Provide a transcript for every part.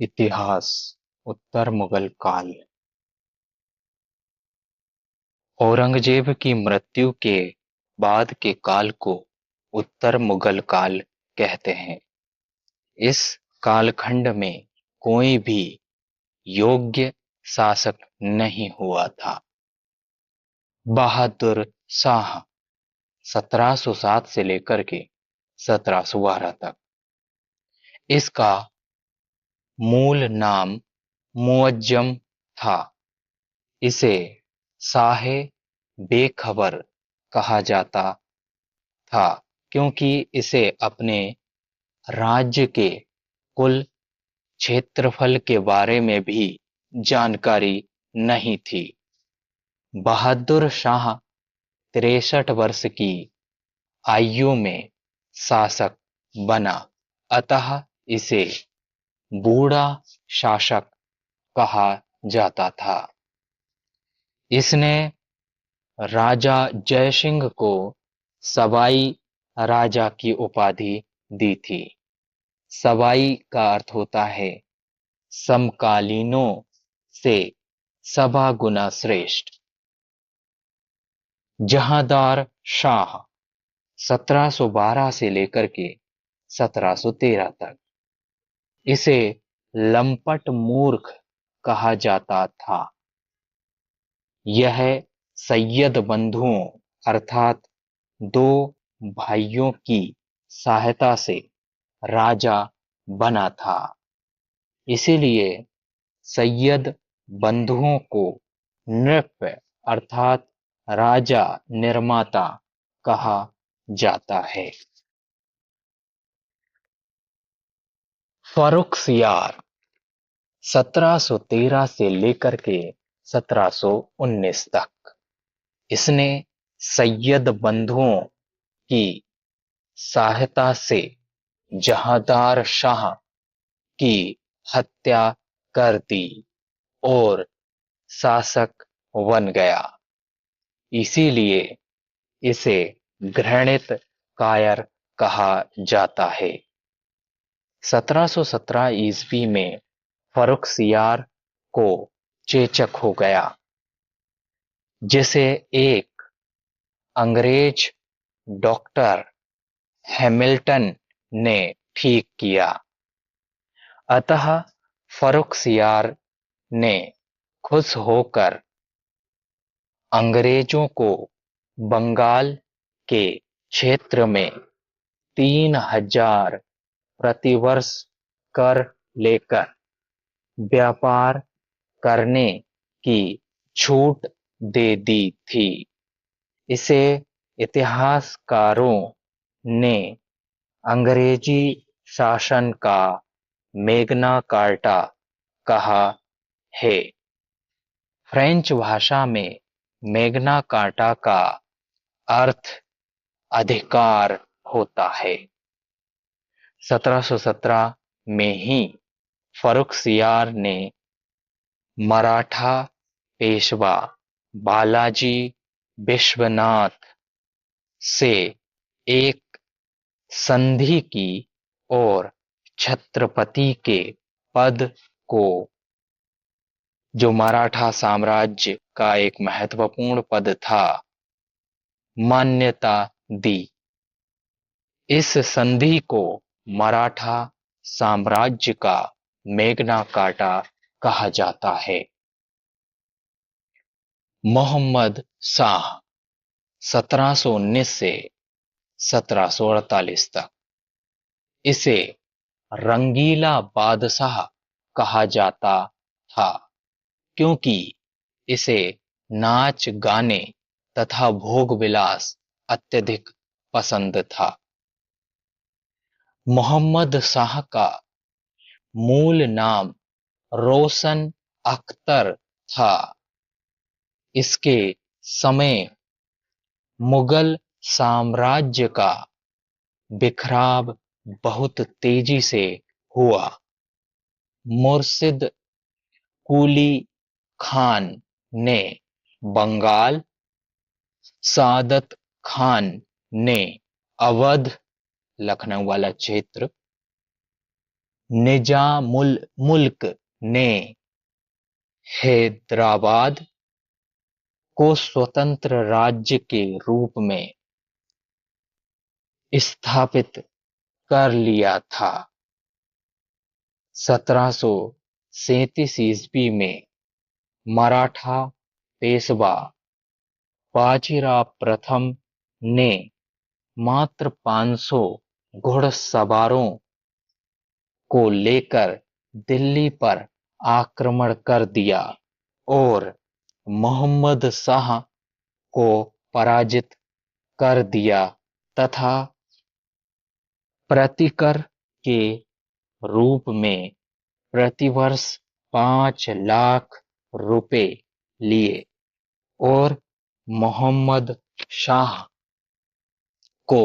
इतिहास उत्तर मुगल काल। औरंगजेब की मृत्यु के बाद के काल को उत्तर मुगल काल कहते हैं। इस कालखंड में कोई भी योग्य शासक नहीं हुआ था। बहादुर शाह 1707 से लेकर के 1712 तक। इसका मूल नाम मुअज्जम था। इसे शाहे बेखबर कहा जाता था क्योंकि इसे अपने राज्य के कुल क्षेत्रफल के बारे में भी जानकारी नहीं थी। बहादुर शाह 63 वर्ष की आयु में शासक बना, अतः इसे बूढ़ा शासक कहा जाता था। इसने राजा जयसिंह को सवाई राजा की उपाधि दी थी। सवाई का अर्थ होता है समकालीनों से सवा गुना श्रेष्ठ। जहांदार शाह 1712 से लेकर के 1713 तक। इसे लंपट मूर्ख कहा जाता था। यह सैयद बंधुओं अर्थात दो भाइयों की सहायता से राजा बना था। इसीलिए सैयद बंधुओं को नृप अर्थात राजा निर्माता कहा जाता है। फर्रुखसियार 1713 से लेकर के 1719 तक। इसने सैयद बंधुओं की सहायता से जहांदार शाह की हत्या कर दी और शासक बन गया। इसीलिए इसे घृणित कायर कहा जाता है। 1717 ईस्वी में फर्रुखसियार को चेचक हो गया, जिसे एक अंग्रेज डॉक्टर हैमिल्टन ने ठीक किया। अतः फर्रुखसियार ने खुश होकर अंग्रेजों को बंगाल के क्षेत्र में 3000 प्रतिवर्ष कर लेकर व्यापार करने की छूट दे दी थी। इसे इतिहासकारों ने अंग्रेजी शासन का मैग्ना कार्टा कहा है। फ्रेंच भाषा में मैग्ना कार्टा का अर्थ अधिकार होता है। 1717 में ही फर्रुखसियार ने मराठा पेशवा बालाजी विश्वनाथ से एक संधि की और छत्रपति के पद को, जो मराठा साम्राज्य का एक महत्वपूर्ण पद था, मान्यता दी। इस संधि को मराठा साम्राज्य का मैग्ना कार्टा कहा जाता है। मोहम्मद शाह 1719 से 1748 तक। इसे रंगीला बादशाह कहा जाता था क्योंकि इसे नाच गाने तथा भोग विलास अत्यधिक पसंद था। मोहम्मद शाह का मूल नाम रोशन अख्तर था। इसके समय मुगल साम्राज्य का बिखराव बहुत तेजी से हुआ। मुर्शिद कुली खान ने बंगाल, सादत खान ने अवध लखनऊ वाला क्षेत्र, निजामुल मुल्क ने हैदराबाद को स्वतंत्र राज्य के रूप में स्थापित कर लिया था। 1737 ईस्वी में मराठा पेशवा बाजीराव प्रथम ने मात्र 500 घुड़सवारों को लेकर दिल्ली पर आक्रमण कर दिया और मोहम्मद शाह को पराजित कर दिया तथा प्रतिकर के रूप में प्रतिवर्ष 5 लाख रुपए लिए और मोहम्मद शाह को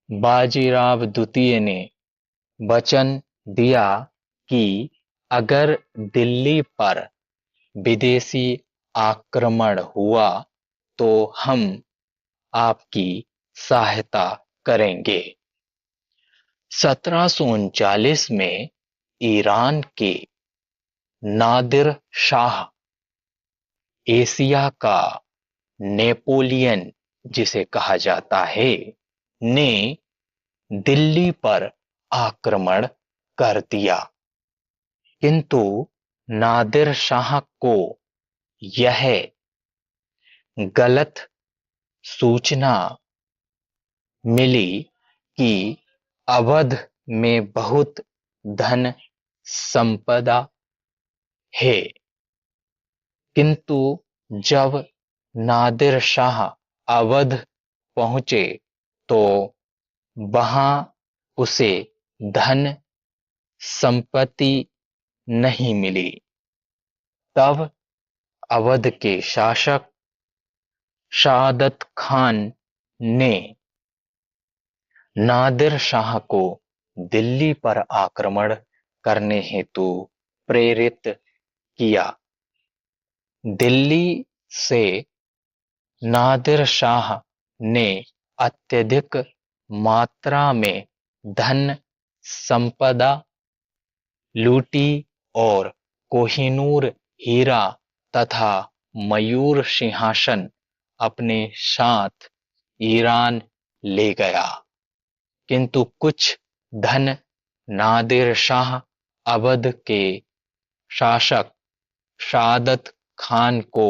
बाजीराव द्वितीय ने वचन दिया कि अगर दिल्ली पर विदेशी आक्रमण हुआ तो हम आपकी सहायता करेंगे। 1739 में ईरान के नादिर शाह, एशिया का नेपोलियन जिसे कहा जाता है, ने दिल्ली पर आक्रमण कर दिया, किंतु नादिर शाह को यह गलत सूचना मिली कि अवध में बहुत धन संपदा है, किंतु जब नादिर शाह अवध पहुंचे तो वहां उसे धन संपत्ति नहीं मिली। तब अवध के शासक शहादत खान ने नादिर शाह को दिल्ली पर आक्रमण करने हेतु प्रेरित किया। दिल्ली से नादिर शाह ने अत्यधिक मात्रा में धन संपदा लूटी और कोहिनूर हीरा तथा मयूर सिंहासन अपने साथ ईरान ले गया, किंतु कुछ धन नादिर शाह अवध के शासक शहादत खान को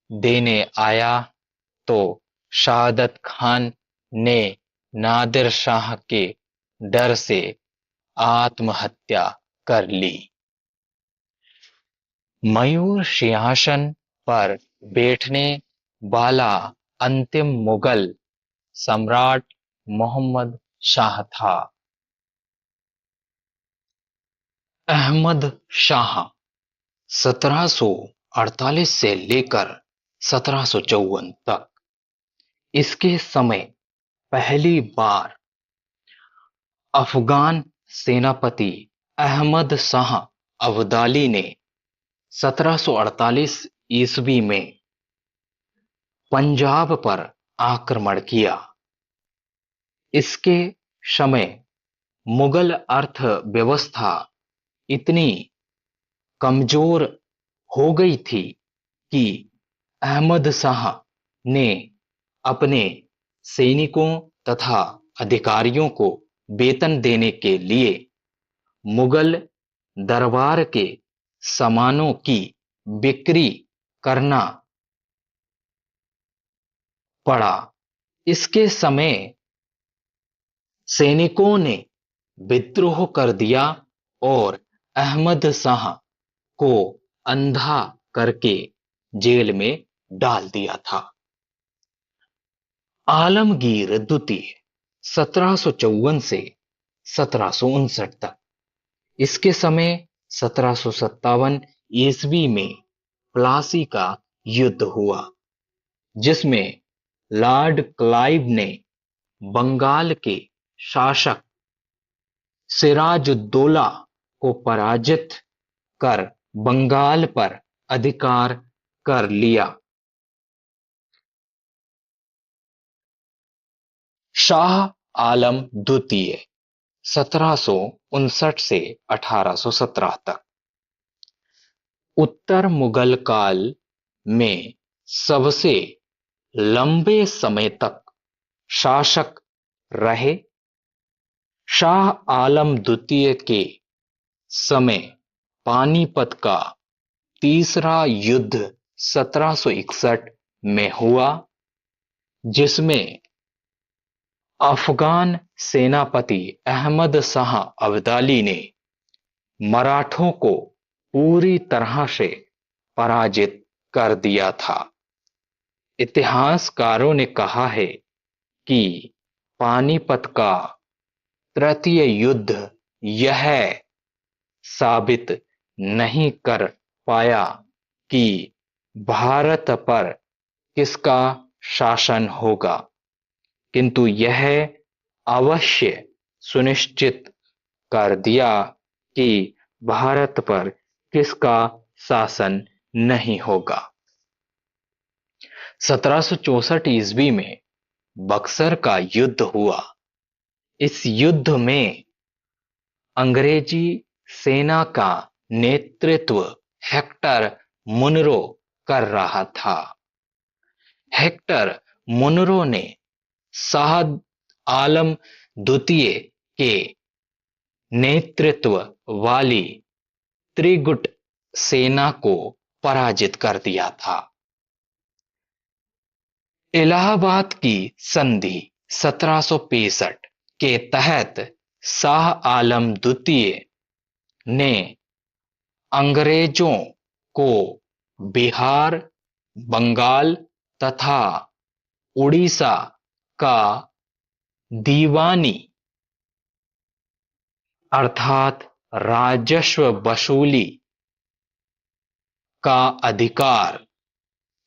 देने आया तो शहादत खान ने नादिर शाह के डर से आत्महत्या कर ली। मयूर सिंहासन पर बैठने वाला अंतिम मुगल सम्राट मोहम्मद शाह था। अहमद शाह 1748 से लेकर 1754 तक, इसके समय पहली बार अफगान सेनापति अहमद शाह अब्दाली ने 1748 ईस्वी में पंजाब पर आक्रमण किया। इसके समय मुगल अर्थव्यवस्था इतनी कमजोर हो गई थी कि अहमद शाह ने अपने सैनिकों तथा अधिकारियों को वेतन देने के लिए मुगल दरबार के सामानों की बिक्री करना पड़ा। इसके समय सैनिकों ने विद्रोह कर दिया और अहमद शाह को अंधा करके जेल में डाल दिया था। आलमगीर द्वितीय 1754 से 1759 तक, इसके समय 1757 ईस्वी में प्लासी का युद्ध हुआ, जिसमें लॉर्ड क्लाइव ने बंगाल के शासक सिराजुद्दौला को पराजित कर बंगाल पर अधिकार कर लिया। शाह आलम द्वितीय 1759 1859 से 1817 तक। उत्तर मुगल काल में सबसे लंबे समय तक शासक रहे शाह आलम द्वितीय के समय पानीपत का तीसरा युद्ध 1761 में हुआ, जिसमें अफगान सेनापति अहमद शाह अब्दाली ने मराठों को पूरी तरह से पराजित कर दिया था। इतिहासकारों ने कहा है कि पानीपत का तृतीय युद्ध यह साबित नहीं कर पाया कि भारत पर किसका शासन होगा, किंतु यह अवश्य सुनिश्चित कर दिया कि भारत पर किसका शासन नहीं होगा। 1764 ईस्वी में बक्सर का युद्ध हुआ। इस युद्ध में अंग्रेजी सेना का नेतृत्व हेक्टर मुनरो कर रहा था। हेक्टर मुनरो ने शाह आलम द्वितीय के नेतृत्व वाली त्रिगुट सेना को पराजित कर दिया था। इलाहाबाद की संधि 1765 के तहत शाह आलम द्वितीय ने अंग्रेजों को बिहार, बंगाल तथा उड़ीसा का दीवानी अर्थात राजस्व वसूली का अधिकार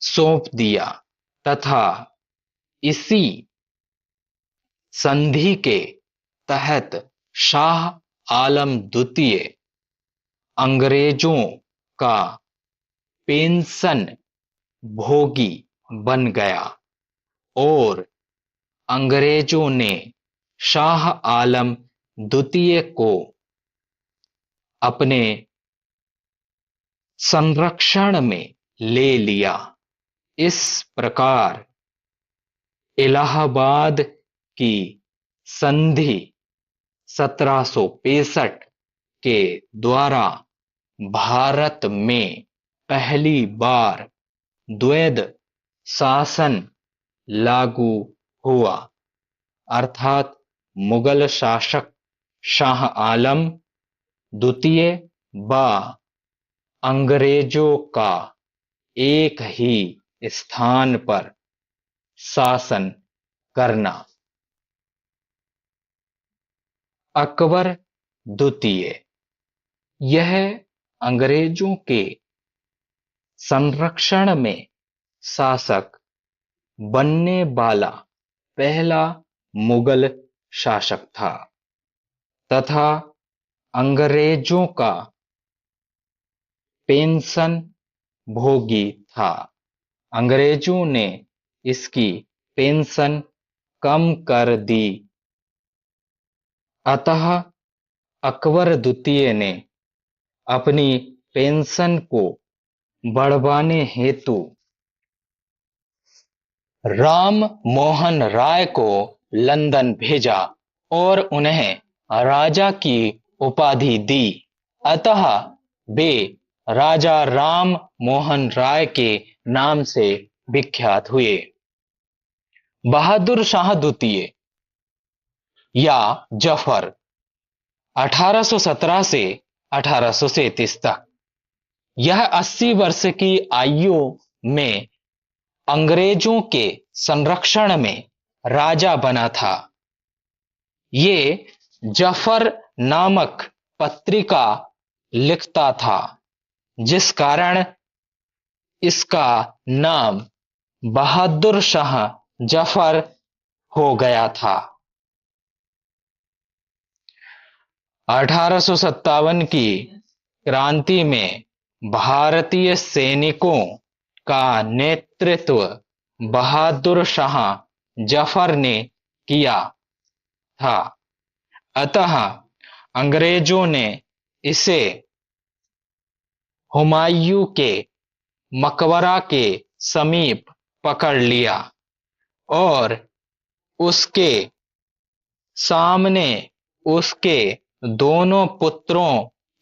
सौंप दिया तथा इसी संधि के तहत शाह आलम द्वितीय अंग्रेजों का पेंशन भोगी बन गया और अंग्रेजों ने शाह आलम द्वितीय को अपने संरक्षण में ले लिया। इस प्रकार इलाहाबाद की संधि 1765 के द्वारा भारत में पहली बार द्वैध शासन लागू हुआ, अर्थात मुगल शासक शाह आलम द्वितीय व अंग्रेजों का एक ही स्थान पर शासन करना। अकबर द्वितीय यह अंग्रेजों के संरक्षण में शासक बनने वाला पहला मुगल शासक था तथा अंग्रेजों का पेंशन भोगी था। अंग्रेजों ने इसकी पेंशन कम कर दी, अतः अकबर द्वितीय ने अपनी पेंशन को बढ़वाने हेतु राम मोहन राय को लंदन भेजा और उन्हें राजा की उपाधि दी। अतः वे राजा राम मोहन राय के नाम से विख्यात हुए। बहादुर शाह द्वितीय या जफर 1817 से 1837 तक यह 80 वर्ष की आयु में अंग्रेजों के संरक्षण में राजा बना था। ये जफर नामक पत्रिका लिखता था, जिस कारण इसका नाम बहादुर शाह जफर हो गया था। 1857 की क्रांति में भारतीय सैनिकों का नेतृत्व बहादुर शाह जफर ने किया था। अतः अंग्रेजों ने इसे हुमायूं के मकबरा के समीप पकड़ लिया और उसके सामने उसके दोनों पुत्रों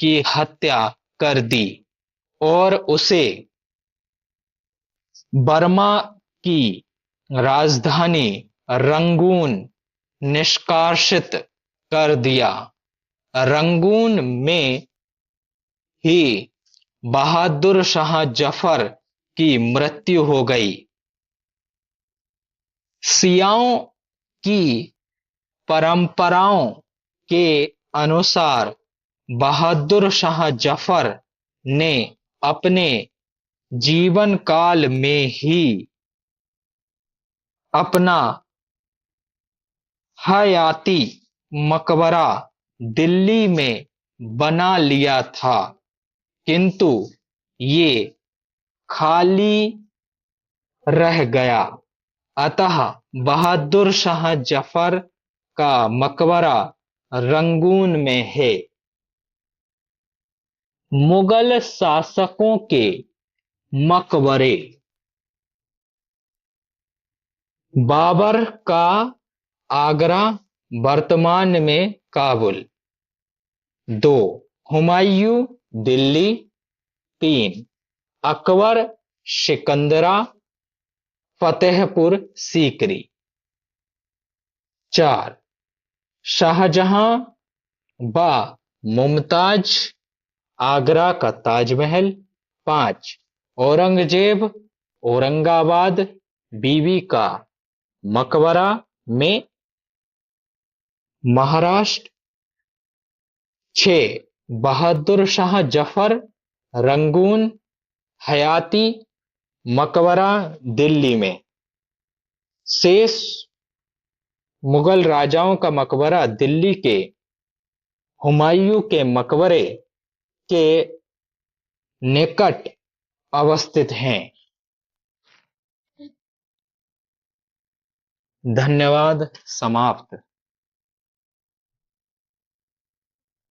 की हत्या कर दी और उसे बर्मा की राजधानी रंगून निष्कासित कर दिया। रंगून में ही बहादुर शाह जफर की मृत्यु हो गई। शियाओं की परंपराओं के अनुसार बहादुर शाह जफर ने अपने जीवन काल में ही अपना हयाती मकबरा दिल्ली में बना लिया था, किंतु ये खाली रह गया। अतः बहादुर शाह जफर का मकबरा रंगून में है। मुगल शासकों के मकबरे। बाबर का आगरा, वर्तमान में काबुल। 2. हुमायूं, दिल्ली। 3. अकबर, सिकंदरा, फतेहपुर सीकरी। 4. शाहजहां व मुमताज, आगरा का ताजमहल। 5. औरंगजेब, औरंगाबाद बीबी का मकबरा में महाराष्ट्र। 6. बहादुर शाह जफर, रंगून हयाती मकबरा दिल्ली में। शेष मुगल राजाओं का मकबरा दिल्ली के हुमायूं के मकबरे के निकट अवस्थित हैं। धन्यवाद। समाप्त।